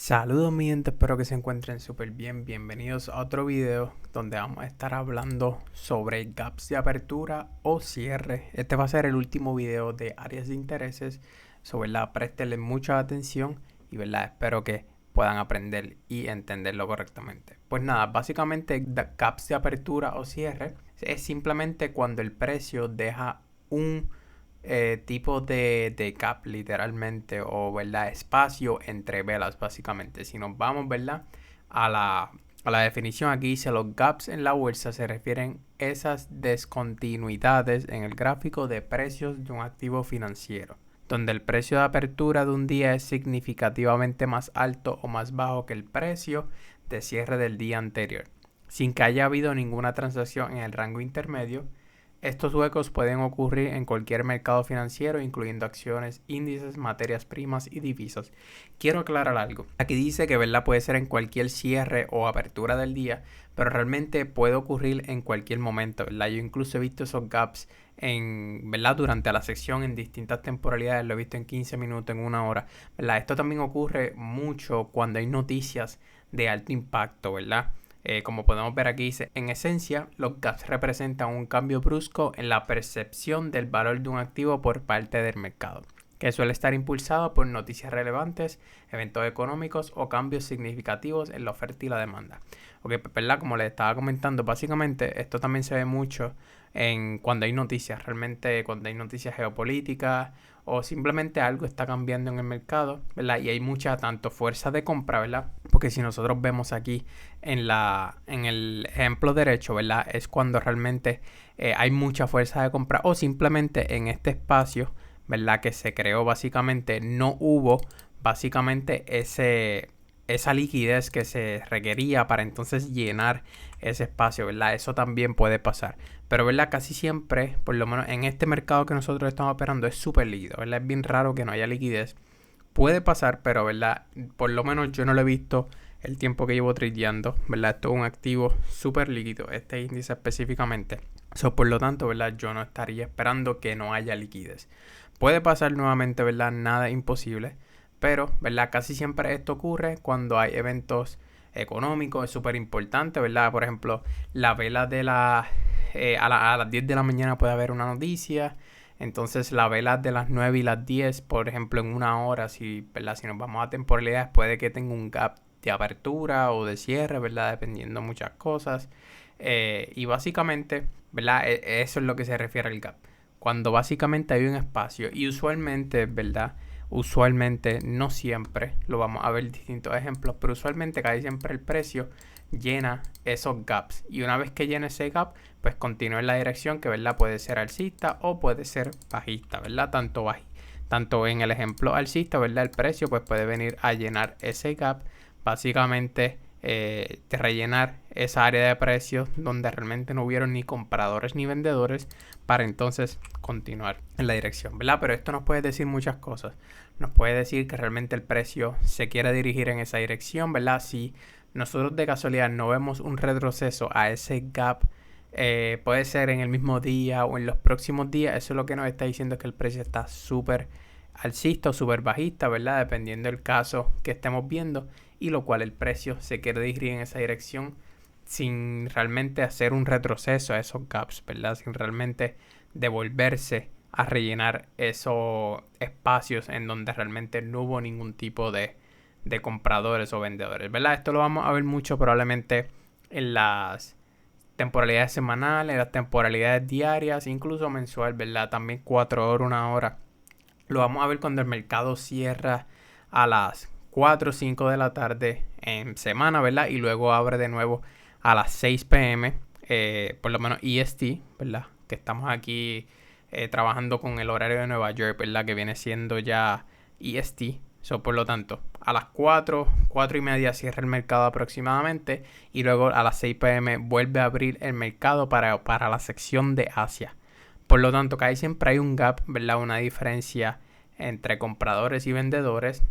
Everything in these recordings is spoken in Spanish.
Saludos mi gente, espero que se encuentren súper bien. Bienvenidos a otro video donde vamos a estar hablando sobre gaps de apertura o cierre. Este va a ser el último video de áreas de intereses. Préstenle mucha atención y espero que puedan aprender y entenderlo correctamente. Pues nada, básicamente gaps de apertura o cierre es simplemente cuando el precio deja un tipo de gap literalmente o espacio entre velas básicamente. Si nos vamos a la definición, aquí dice: los gaps en la bolsa se refieren a esas descontinuidades en el gráfico de precios de un activo financiero, donde el precio de apertura de un día es significativamente más alto o más bajo que el precio de cierre del día anterior, sin que haya habido ninguna transacción en el rango intermedio. Estos huecos pueden ocurrir en cualquier mercado financiero, incluyendo acciones, índices, materias primas y divisas. Quiero aclarar algo. Aquí dice que puede ser en cualquier cierre o apertura del día, pero realmente puede ocurrir en cualquier momento, ¿verdad? Yo incluso he visto esos gaps durante la sección en distintas temporalidades. Lo he visto en 15 minutos, en una hora, ¿verdad? Esto también ocurre mucho cuando hay noticias de alto impacto, ¿verdad? Como podemos ver aquí, dice: en esencia, los gaps representan un cambio brusco en la percepción del valor de un activo por parte del mercado, que suele estar impulsado por noticias relevantes, eventos económicos o cambios significativos en la oferta y la demanda. ¿Verdad? Como les estaba comentando, básicamente esto también se ve mucho cuando hay noticias, realmente cuando hay noticias geopolíticas o simplemente algo está cambiando en el mercado, ¿verdad? Y hay mucha tanto fuerza de compra, ¿verdad? Porque si nosotros vemos aquí en el ejemplo derecho, ¿verdad? Es cuando realmente hay mucha fuerza de compra, o simplemente en este espacio, ¿verdad? Que se creó, básicamente no hubo básicamente esa liquidez que se requería para entonces llenar ese espacio, ¿verdad? Eso también puede pasar. Pero, ¿verdad? Casi siempre, por lo menos en este mercado que nosotros estamos operando, es súper líquido, ¿verdad? Es bien raro que no haya liquidez. Puede pasar, pero, ¿verdad? Por lo menos yo no lo he visto el tiempo que llevo tradeando, ¿verdad? Esto es un activo súper líquido, este índice específicamente. Por lo tanto, ¿verdad? Yo no estaría esperando que no haya liquidez. Puede pasar nuevamente, ¿verdad? Nada imposible. Pero, ¿verdad? Casi siempre esto ocurre cuando hay eventos económicos. Es súper importante, ¿verdad? Por ejemplo, la vela de a las 10 de la mañana puede haber una noticia. Entonces la vela de las 9 y las 10, por ejemplo, en una hora, ¿verdad? Si nos vamos a temporalidades, puede que tenga un gap de apertura o de cierre, ¿verdad? Dependiendo de muchas cosas. Y básicamente, ¿verdad? Eso es lo que se refiere al gap. Cuando básicamente hay un espacio, y usualmente, ¿verdad? Usualmente, no siempre, lo vamos a ver distintos ejemplos, pero usualmente casi siempre el precio llena esos gaps, y una vez que llena ese gap, pues continúa en la dirección que, ¿verdad? Puede ser alcista o puede ser bajista, ¿verdad? Tanto en el ejemplo alcista, ¿verdad? El precio pues puede venir a llenar ese gap, básicamente de rellenar esa área de precios donde realmente no hubieron ni compradores ni vendedores, para entonces continuar en la dirección, ¿verdad? Pero esto nos puede decir muchas cosas. Nos puede decir que realmente el precio se quiere dirigir en esa dirección, ¿verdad? Si nosotros de casualidad no vemos un retroceso a ese gap, puede ser en el mismo día o en los próximos días, eso es lo que nos está diciendo, que el precio está súper alcista o súper bajista, ¿verdad? Dependiendo del caso que estemos viendo, y lo cual el precio se quiere dirigir en esa dirección sin realmente hacer un retroceso a esos gaps, ¿verdad? Sin realmente devolverse a rellenar esos espacios en donde realmente no hubo ningún tipo de compradores o vendedores, ¿verdad? Esto lo vamos a ver mucho probablemente en las temporalidades semanales, en las temporalidades diarias, incluso mensual, ¿verdad? También 4 horas, 1 hora. Lo vamos a ver cuando el mercado cierra a las 4 o 5 de la tarde en semana, ¿verdad? Y luego abre de nuevo a las 6 p.m., por lo menos EST, ¿verdad? Que estamos aquí trabajando con el horario de Nueva York, ¿verdad? Que viene siendo ya EST. Por lo tanto, a las 4 y media cierra el mercado aproximadamente, y luego a las 6 p.m. vuelve a abrir el mercado para la sección de Asia. Por lo tanto, que ahí siempre hay un gap, ¿verdad? Una diferencia entre compradores y vendedores.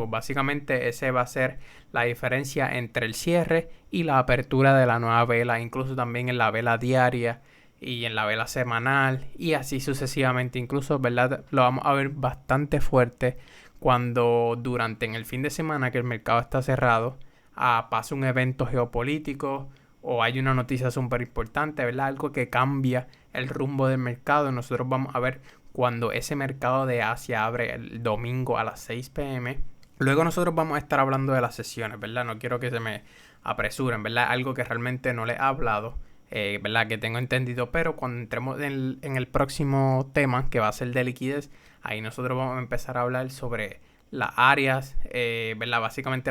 Básicamente ese va a ser la diferencia entre el cierre y la apertura de la nueva vela, incluso también en la vela diaria y en la vela semanal, y así sucesivamente. Incluso, ¿verdad? Lo vamos a ver bastante fuerte cuando durante en el fin de semana que el mercado está cerrado, pasa un evento geopolítico o hay una noticia súper importante, ¿verdad? Algo que cambia el rumbo del mercado. Nosotros vamos a ver cuando ese mercado de Asia abre el domingo a las 6 p.m. Luego nosotros vamos a estar hablando de las sesiones, ¿verdad? No quiero que se me apresuren, ¿verdad? Algo que realmente no les he hablado, ¿verdad? Que tengo entendido, pero cuando entremos en el próximo tema, que va a ser de liquidez, ahí nosotros vamos a empezar a hablar sobre las áreas, ¿verdad? Básicamente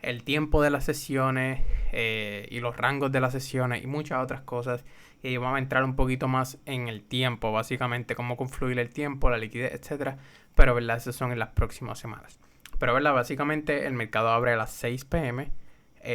el tiempo de las sesiones y los rangos de las sesiones y muchas otras cosas. Y vamos a entrar un poquito más en el tiempo, básicamente cómo confluir el tiempo, la liquidez, etcétera. Pero, ¿verdad? Esas son en las próximas semanas. Pero, ¿verdad? Básicamente el mercado abre a las 6 p.m.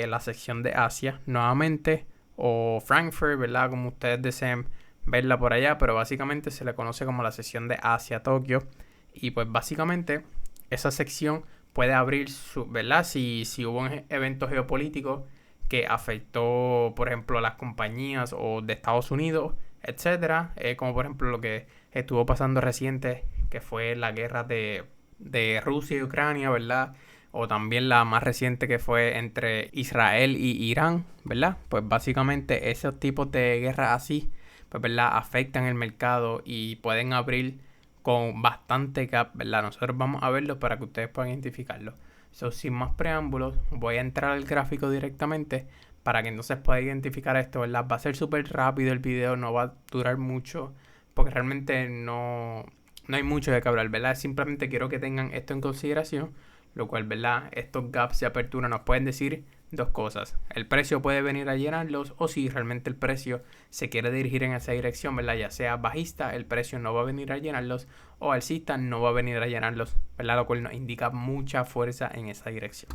La sección de Asia nuevamente, o Frankfurt, ¿verdad? Como ustedes deseen verla por allá, pero básicamente se le conoce como la sección de Asia-Tokio. Y pues básicamente esa sección puede abrir, ¿verdad? Si hubo un evento geopolítico que afectó, por ejemplo, a las compañías o de Estados Unidos, etcétera, como por ejemplo lo que estuvo pasando reciente, que fue la guerra de Rusia y Ucrania, ¿verdad? O también la más reciente que fue entre Israel y Irán, ¿verdad? Pues básicamente esos tipos de guerras así, pues, ¿verdad? Afectan el mercado y pueden abrir con bastante gap, ¿verdad? Nosotros vamos a verlo para que ustedes puedan identificarlo. So, sin más preámbulos, voy a entrar al gráfico directamente para que entonces pueda identificar esto, ¿verdad? Va a ser súper rápido el video, no va a durar mucho, porque realmente no hay mucho de qué hablar, ¿verdad? Simplemente quiero que tengan esto en consideración, lo cual, ¿verdad? Estos gaps de apertura nos pueden decir dos cosas. El precio puede venir a llenarlos, o si realmente el precio se quiere dirigir en esa dirección, ¿verdad? Ya sea bajista, el precio no va a venir a llenarlos, o alcista no va a venir a llenarlos, ¿verdad? Lo cual nos indica mucha fuerza en esa dirección.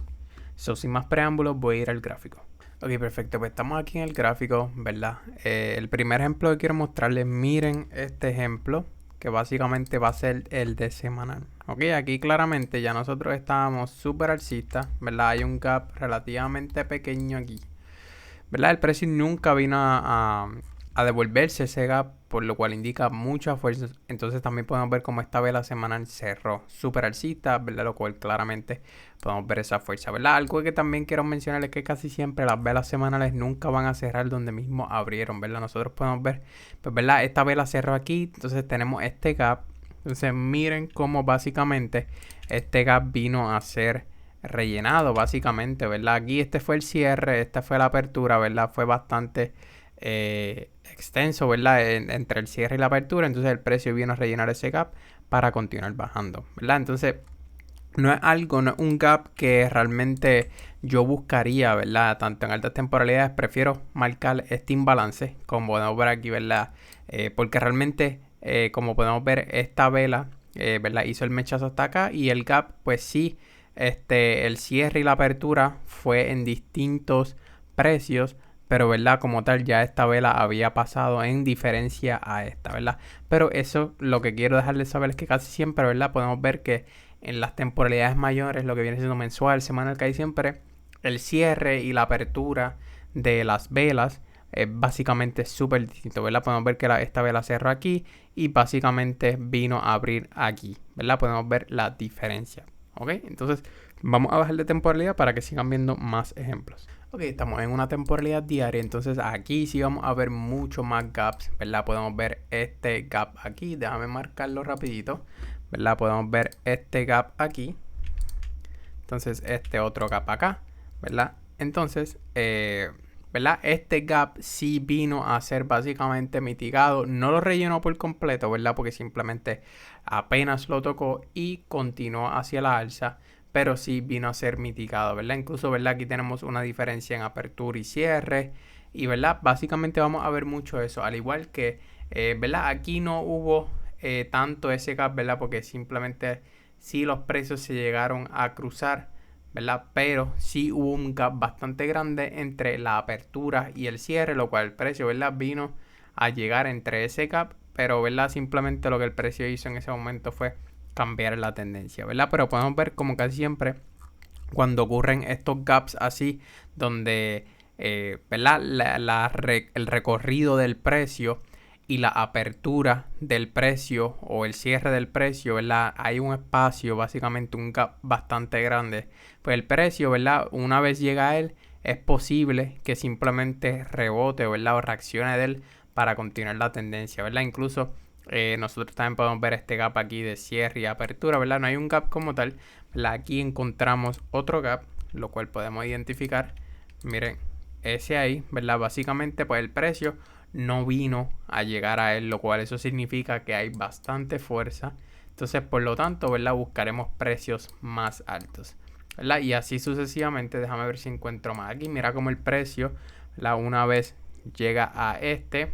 So, sin más preámbulos, voy a ir al gráfico. Ok, perfecto, pues estamos aquí en el gráfico, ¿verdad? El primer ejemplo que quiero mostrarles, miren este ejemplo, que básicamente va a ser el de semanal. Ok, aquí claramente ya nosotros estábamos súper alcistas, ¿verdad? Hay un gap relativamente pequeño aquí, ¿verdad? El precio nunca vino a devolverse ese gap, por lo cual indica mucha fuerza. Entonces también podemos ver cómo esta vela semanal cerró súper alcista, ¿verdad? Lo cual claramente podemos ver esa fuerza, ¿verdad? Algo que también quiero mencionar es que casi siempre las velas semanales nunca van a cerrar donde mismo abrieron, ¿verdad? Nosotros podemos ver, pues, ¿verdad? Esta vela cerró aquí, entonces tenemos este gap. Entonces miren cómo básicamente este gap vino a ser rellenado, básicamente, ¿verdad? Aquí este fue el cierre, esta fue la apertura, ¿verdad? Fue bastante extenso, ¿verdad? Entre el cierre y la apertura, entonces el precio vino a rellenar ese gap para continuar bajando, ¿verdad? Entonces no es un gap que realmente yo buscaría, ¿verdad? Tanto en altas temporalidades prefiero marcar este imbalance, como podemos ver aquí, ¿verdad? Porque realmente, como podemos ver, esta vela, ¿verdad? Hizo el mechazo hasta acá y el gap, pues sí, el cierre y la apertura fue en distintos precios, pero, ¿verdad? Como tal, ya esta vela había pasado en diferencia a esta, ¿verdad? Pero eso, lo que quiero dejarles saber es que casi siempre, ¿verdad? Podemos ver que en las temporalidades mayores, lo que viene siendo mensual, semanal, que hay siempre, el cierre y la apertura de las velas es básicamente súper distinto, ¿verdad? Podemos ver que esta vela cerró aquí y básicamente vino a abrir aquí, ¿verdad? Podemos ver la diferencia, ¿ok? Entonces, vamos a bajar de temporalidad para que sigan viendo más ejemplos. Ok, estamos en una temporalidad diaria, entonces aquí sí vamos a ver mucho más gaps, ¿verdad? Podemos ver este gap aquí, déjame marcarlo rapidito, ¿verdad? Podemos ver este gap aquí, entonces este otro gap acá, ¿verdad? Entonces, ¿verdad? Este gap sí vino a ser básicamente mitigado, no lo rellenó por completo, ¿verdad? Porque simplemente apenas lo tocó y continuó hacia la alza, pero sí vino a ser mitigado, ¿verdad? Incluso, ¿verdad? Aquí tenemos una diferencia en apertura y cierre y, ¿verdad? Básicamente vamos a ver mucho eso, al igual que, ¿verdad? Aquí no hubo tanto ese gap, ¿verdad? Porque simplemente sí los precios se llegaron a cruzar, ¿verdad? Pero sí hubo un gap bastante grande entre la apertura y el cierre, lo cual el precio, ¿verdad? Vino a llegar entre ese gap, pero, ¿verdad? Simplemente lo que el precio hizo en ese momento fue cambiar la tendencia, ¿verdad? Pero podemos ver como casi siempre cuando ocurren estos gaps así, donde, ¿verdad? El recorrido del precio y la apertura del precio o el cierre del precio, ¿verdad? Hay un espacio, básicamente un gap bastante grande. Pues el precio, ¿verdad? Una vez llega a él, es posible que simplemente rebote, ¿verdad? O reaccione de él para continuar la tendencia, ¿verdad? Incluso nosotros también podemos ver este gap aquí de cierre y apertura, ¿verdad? No hay un gap como tal, ¿verdad? Aquí encontramos otro gap, lo cual podemos identificar. Miren, ese ahí, ¿verdad? Básicamente, pues el precio no vino a llegar a él, lo cual eso significa que hay bastante fuerza. Entonces, por lo tanto, ¿verdad? Buscaremos precios más altos, ¿verdad? Y así sucesivamente. Déjame ver si encuentro más aquí. Mira cómo el precio, ¿verdad? Una vez llega a este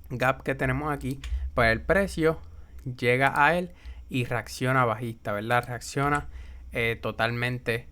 gap que tenemos aquí, pues el precio llega a él y reacciona bajista, ¿verdad? Reacciona totalmente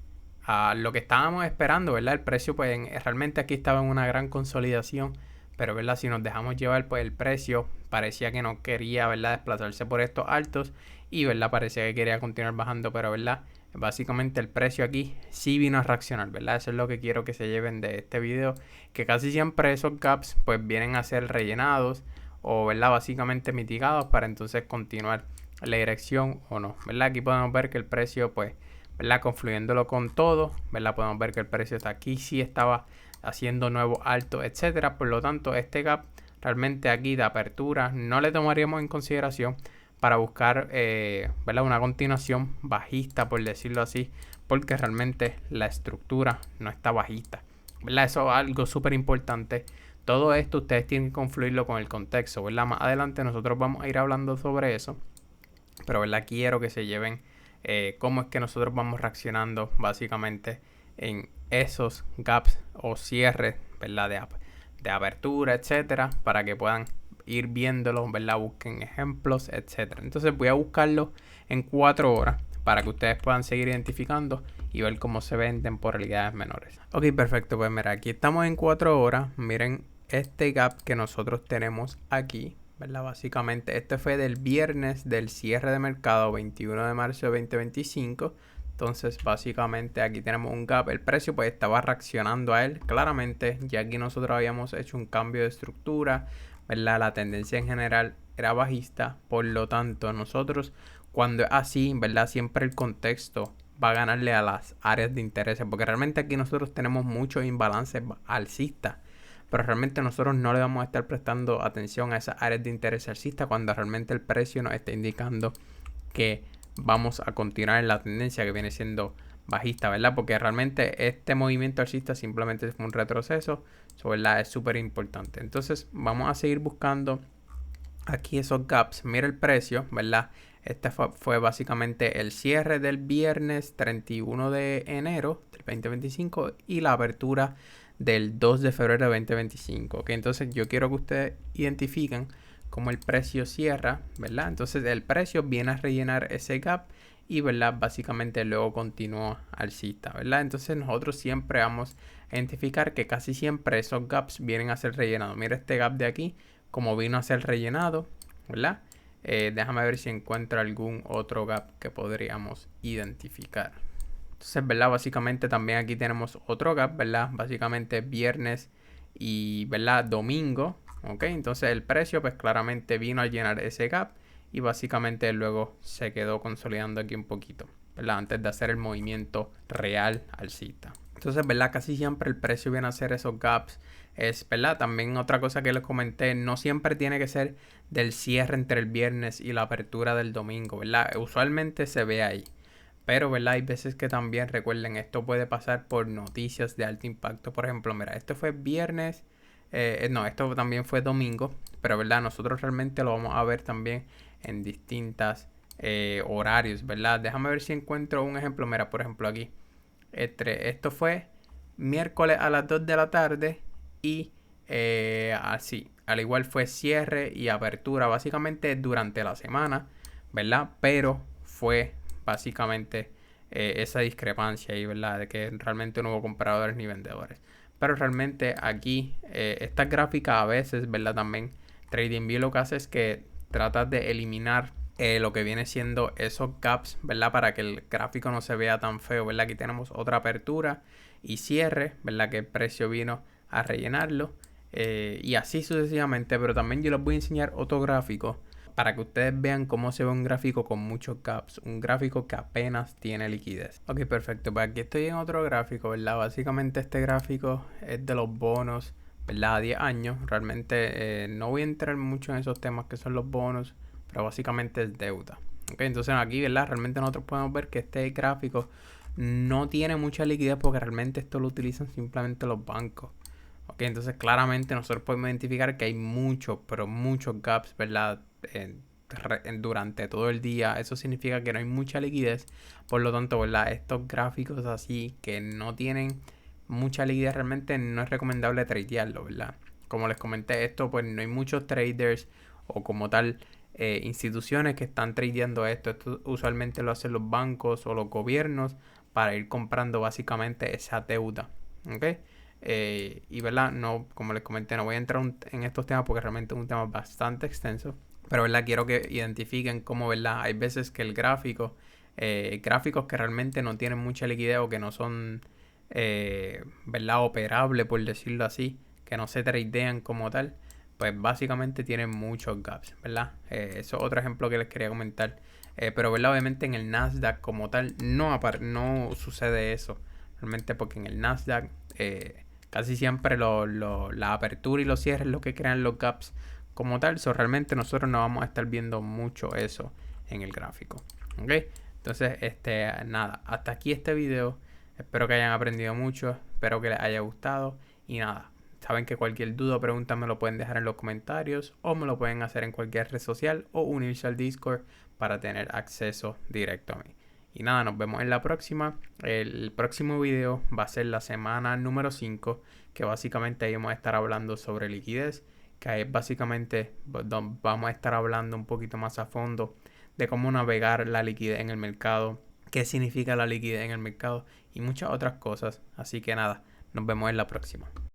a lo que estábamos esperando, ¿verdad? El precio, pues realmente aquí estaba en una gran consolidación, pero, ¿verdad? Si nos dejamos llevar, pues el precio parecía que no quería, ¿verdad? Desplazarse por estos altos y, ¿verdad? Parecía que quería continuar bajando, pero, ¿verdad? Básicamente el precio aquí sí vino a reaccionar, ¿verdad? Eso es lo que quiero que se lleven de este video, que casi siempre esos gaps pues vienen a ser rellenados o, ¿verdad? Básicamente mitigados para entonces continuar la dirección o no, ¿verdad? Aquí podemos ver que el precio pues, ¿verdad? Confluyéndolo con todo, ¿verdad? Podemos ver que el precio está aquí, sí estaba haciendo nuevo alto, etcétera. Por lo tanto, este gap realmente aquí de apertura no le tomaríamos en consideración para buscar, ¿verdad? Una continuación bajista, por decirlo así, porque realmente la estructura no está bajista, ¿verdad? Eso es algo súper importante. Todo esto ustedes tienen que confluirlo con el contexto, ¿verdad? Más adelante nosotros vamos a ir hablando sobre eso, pero, ¿verdad? Quiero que se lleven cómo es que nosotros vamos reaccionando básicamente en esos gaps o cierres, ¿verdad? De apertura, etcétera, para que puedan ir viéndolo, ¿verdad? Busquen ejemplos, etcétera. Entonces voy a buscarlo en 4 horas para que ustedes puedan seguir identificando y ver cómo se ven temporalidades menores. Ok, perfecto. Pues mira, aquí estamos en 4 horas. Miren este gap que nosotros tenemos aquí, ¿verdad? Básicamente este fue del viernes del cierre de mercado 21 de marzo de 2025. Entonces básicamente aquí tenemos un gap, el precio pues estaba reaccionando a él claramente, ya aquí nosotros habíamos hecho un cambio de estructura, ¿verdad? La tendencia en general era bajista, por lo tanto nosotros cuando es así, ¿verdad? Siempre el contexto va a ganarle a las áreas de interés, porque realmente aquí nosotros tenemos muchos imbalances alcistas, pero realmente nosotros no le vamos a estar prestando atención a esas áreas de interés alcista cuando realmente el precio nos está indicando que vamos a continuar en la tendencia que viene siendo bajista, ¿verdad? Porque realmente este movimiento alcista simplemente fue un retroceso, eso, ¿verdad? Es súper importante. Entonces vamos a seguir buscando aquí esos gaps. Mira el precio, ¿verdad? Este fue básicamente el cierre del viernes 31 de enero del 2025 y la apertura del 2 de febrero de 2025. ¿Ok? Entonces yo quiero que ustedes identifiquen cómo el precio cierra, ¿verdad? Entonces el precio viene a rellenar ese gap y, ¿verdad? Básicamente luego continúa alcista, ¿verdad? Entonces nosotros siempre vamos a identificar que casi siempre esos gaps vienen a ser rellenados. Mira este gap de aquí, como vino a ser rellenado, ¿verdad? Déjame ver si encuentro algún otro gap que podríamos identificar. Entonces, ¿verdad? Básicamente también aquí tenemos otro gap, ¿verdad? Básicamente viernes y, ¿verdad? Domingo, ¿ok? Entonces el precio pues claramente vino a llenar ese gap y básicamente luego se quedó consolidando aquí un poquito, ¿verdad? Antes de hacer el movimiento real alcista. Entonces, ¿verdad? Casi siempre el precio viene a hacer esos gaps. Es, ¿verdad? También otra cosa que les comenté, no siempre tiene que ser del cierre entre el viernes y la apertura del domingo, ¿verdad? Usualmente se ve ahí. Pero, ¿verdad? Hay veces que también, recuerden, esto puede pasar por noticias de alto impacto. Por ejemplo, mira, esto fue viernes, no, esto también fue domingo, pero, ¿verdad? Nosotros realmente lo vamos a ver también en distintas horarios, ¿verdad? Déjame ver si encuentro un ejemplo. Mira, por ejemplo, aquí. Esto fue miércoles a las 2 de la tarde y así, al igual fue cierre y apertura básicamente durante la semana, ¿verdad? Pero fue básicamente esa discrepancia ahí, ¿verdad? De que realmente no hubo compradores ni vendedores. Pero realmente aquí, estas gráficas a veces, ¿verdad? También TradingView lo que hace es que trata de eliminar lo que viene siendo esos gaps, ¿verdad? Para que el gráfico no se vea tan feo, ¿verdad? Aquí tenemos otra apertura y cierre, ¿verdad? Que el precio vino a rellenarlo. y así sucesivamente, pero también yo les voy a enseñar otro gráfico para que ustedes vean cómo se ve un gráfico con muchos gaps, un gráfico que apenas tiene liquidez. Ok, perfecto, pues aquí estoy en otro gráfico, ¿verdad? Básicamente este gráfico es de los bonos, ¿verdad? A 10 años, realmente no voy a entrar mucho en esos temas que son los bonos, pero básicamente es deuda. Ok, entonces aquí, ¿verdad? Realmente nosotros podemos ver que este gráfico no tiene mucha liquidez porque realmente esto lo utilizan simplemente los bancos. Ok, entonces claramente nosotros podemos identificar que hay muchos, pero muchos gaps, ¿verdad? Durante todo el día. Eso significa que no hay mucha liquidez. Por lo tanto, ¿verdad? Estos gráficos así que no tienen mucha liquidez realmente no es recomendable tradearlo, ¿verdad? Como les comenté esto, pues no hay muchos traders o como tal instituciones que están tradeando esto. Esto usualmente lo hacen los bancos o los gobiernos para ir comprando básicamente esa deuda. ¿Ok? Y verdad, no, como les comenté, no voy a entrar en estos temas porque realmente es un tema bastante extenso. Pero verdad, quiero que identifiquen cómo, verdad, hay veces que el gráfico, gráficos que realmente no tienen mucha liquidez o que no son, verdad, operables, por decirlo así, que no se tradean como tal, pues básicamente tienen muchos gaps, ¿verdad? Eso es otro ejemplo que les quería comentar. Pero, ¿verdad? Obviamente en el Nasdaq como tal no sucede eso. Realmente porque en el Nasdaq casi siempre la apertura y los cierres es lo que crean los gaps como tal. Realmente nosotros no vamos a estar viendo mucho eso en el gráfico. ¿Ok? Entonces, nada, hasta aquí este video. Espero que hayan aprendido mucho, espero que les haya gustado y nada. Saben que cualquier duda o pregunta me lo pueden dejar en los comentarios o me lo pueden hacer en cualquier red social o unirse al Discord para tener acceso directo a mí. Y nada, nos vemos en la próxima. El próximo video va a ser la semana número 5, que básicamente ahí vamos a estar hablando sobre liquidez, que es básicamente vamos a estar hablando un poquito más a fondo de cómo navegar la liquidez en el mercado, qué significa la liquidez en el mercado y muchas otras cosas. Así que nada, nos vemos en la próxima.